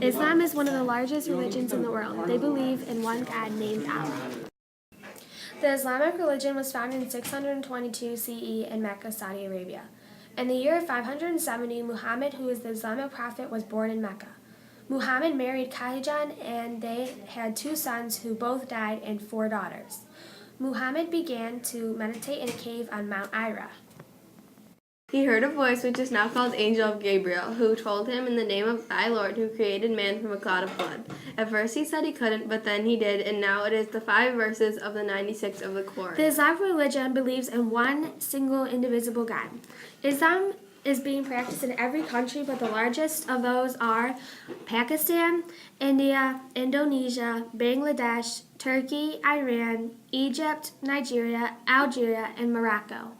Islam is one of the largest religions in the world. They believe in one God named Allah. The Islamic religion was founded in 622 CE in Mecca, Saudi Arabia. In the year 570, Muhammad, who is the Islamic prophet, was born in Mecca. Muhammad married Khadijah and they had 2 sons who both died and 4 daughters. Muhammad began to meditate in a cave on Mount Ira. He heard a voice which is now called Angel of Gabriel, who told him in the name of thy Lord who created man from a clot of blood. At first he said he couldn't, but then he did, and now it is the 5 verses of the 96 of the Quran. The Islamic religion believes in one single indivisible God. Islam is being practiced in every country, but the largest of those are Pakistan, India, Indonesia, Bangladesh, Turkey, Iran, Egypt, Nigeria, Algeria, and Morocco.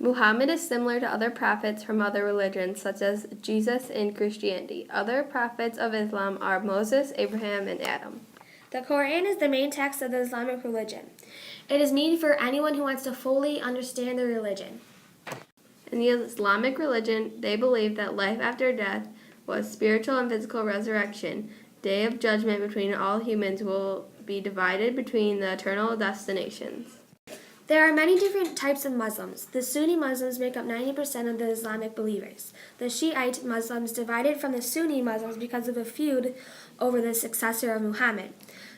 Muhammad is similar to other prophets from other religions, such as Jesus in Christianity. Other prophets of Islam are Moses, Abraham, and Adam. The Quran is the main text of the Islamic religion. It is needed for anyone who wants to fully understand the religion. In the Islamic religion, they believe that life after death was spiritual and physical resurrection. Day of judgment between all humans will be divided between the eternal destinations. There are many different types of Muslims. The Sunni Muslims make up 90% of the Islamic believers. The Shiite Muslims divided from the Sunni Muslims because of a feud over the successor of Muhammad.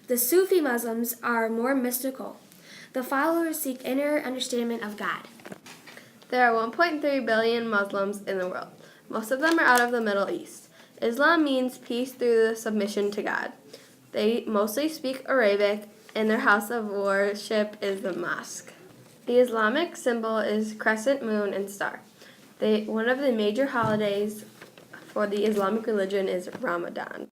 The Sufi Muslims are more mystical. The followers seek inner understanding of God. There are 1.3 billion Muslims in the world. Most of them are out of the Middle East. Islam means peace through the submission to God. They mostly speak Arabic, and their house of worship is the mosque. The Islamic symbol is crescent moon and star. One of the major holidays for the Islamic religion is Ramadan.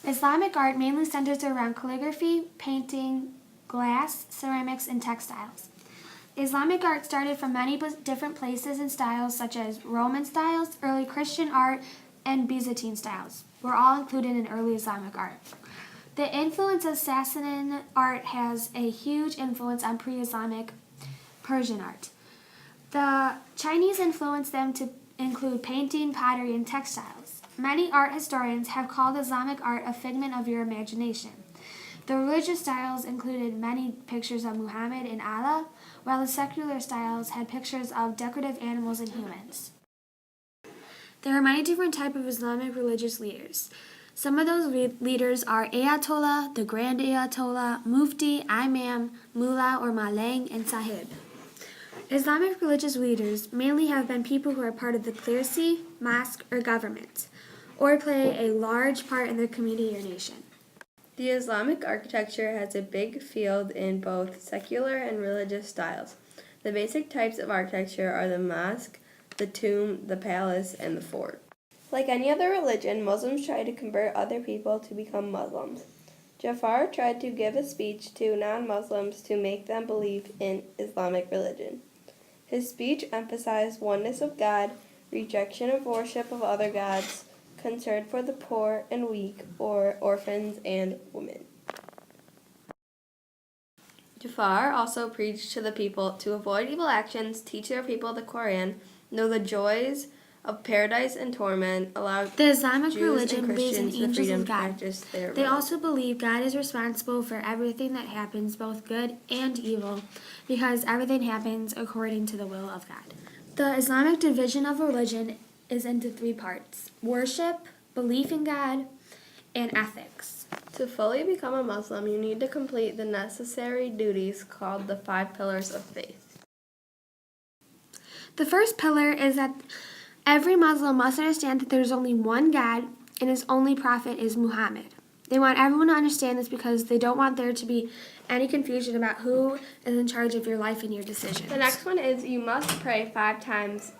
Islamic art mainly centers around calligraphy, painting, glass, ceramics, and textiles. Islamic art started from many different places and styles, such as Roman styles, early Christian art, and Byzantine styles were all included in early Islamic art. The influence of Sasanian art has a huge influence on pre-Islamic Persian art. The Chinese influenced them to include painting, pottery, and textiles. Many art historians have called Islamic art a figment of your imagination. The religious styles included many pictures of Muhammad and Allah, while the secular styles had pictures of decorative animals and humans. There are many different types of Islamic religious leaders. Some of those leaders are Ayatollah, the Grand Ayatollah, Mufti, Imam, Mullah or Malang, and Sahib. Islamic religious leaders mainly have been people who are part of the clergy, mosque, or government, or play a large part in their community or nation. The Islamic architecture has a big field in both secular and religious styles. The basic types of architecture are the mosque, the tomb, the palace, and the fort. Like any other religion, Muslims try to convert other people to become Muslims. Jafar tried to give a speech to non-Muslims to make them believe in Islamic religion. His speech emphasized oneness of God, rejection of worship of other gods, concern for the poor and weak, or orphans and women. Jafar also preached to the people to avoid evil actions, teach their people the Quran, know the joys of paradise and torment, allow the Islamic Jews religion and believes in Christians the angels freedom and to God. practice their They religion. also believe God is responsible for everything that happens, both good and evil, because everything happens according to the will of God. The Islamic division of religion is into 3 parts: worship, belief in God, and ethics. To fully become a Muslim, you need to complete the necessary duties called the 5 pillars of faith. The first pillar is that every Muslim must understand that there is only one God and his only prophet is Muhammad. They want everyone to understand this because they don't want there to be any confusion about who is in charge of your life and your decisions. The next one is you must pray 5 times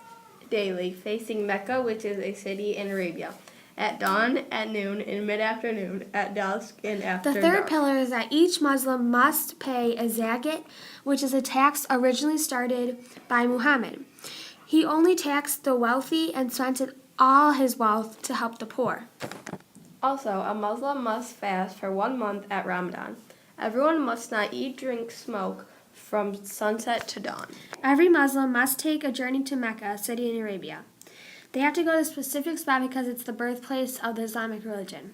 daily, facing Mecca, which is a city in Arabia, at dawn, at noon, in mid-afternoon, at dusk, and after The third dark. pillar is that each Muslim must pay a zakat, which is a tax originally started by Muhammad. He only taxed the wealthy and spent all his wealth to help the poor. Also, a Muslim must fast for 1 month at Ramadan. Everyone must not eat, drink, smoke from sunset to dawn. Every Muslim must take a journey to Mecca, a city in Arabia. They have to go to a specific spot because it's the birthplace of the Islamic religion.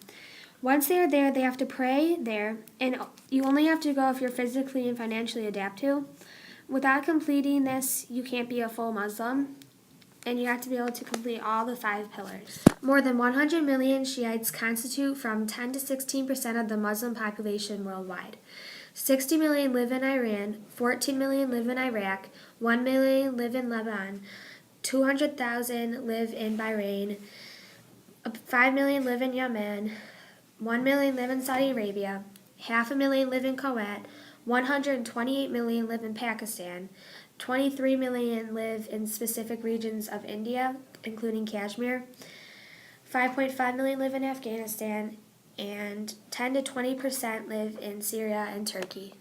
Once they are there, they have to pray there, and you only have to go if you're physically and financially adapt to. Without completing this, you can't be a full Muslim, and you have to be able to complete all the 5 pillars. More than 100 million Shiites constitute from 10 to 16% of the Muslim population worldwide. 60 million live in Iran, 14 million live in Iraq, 1 million live in Lebanon, 200,000 live in Bahrain, 5 million live in Yemen, 1 million live in Saudi Arabia, 500,000 live in Kuwait, 128 million live in Pakistan, 23 million live in specific regions of India, including Kashmir, 5.5 million live in Afghanistan, and 10 to 20% live in Syria and Turkey.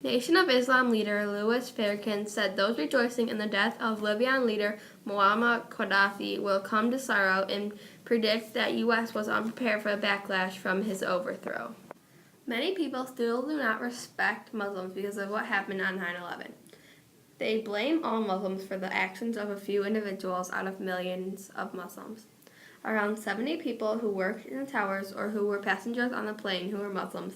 Nation of Islam leader Louis Farrakhan said those rejoicing in the death of Libyan leader Muammar Gaddafi will come to sorrow and predict that U.S. was unprepared for a backlash from his overthrow. Many people still do not respect Muslims because of what happened on 9/11. They blame all Muslims for the actions of a few individuals out of millions of Muslims. Around 70 people who worked in the towers or who were passengers on the plane who were Muslims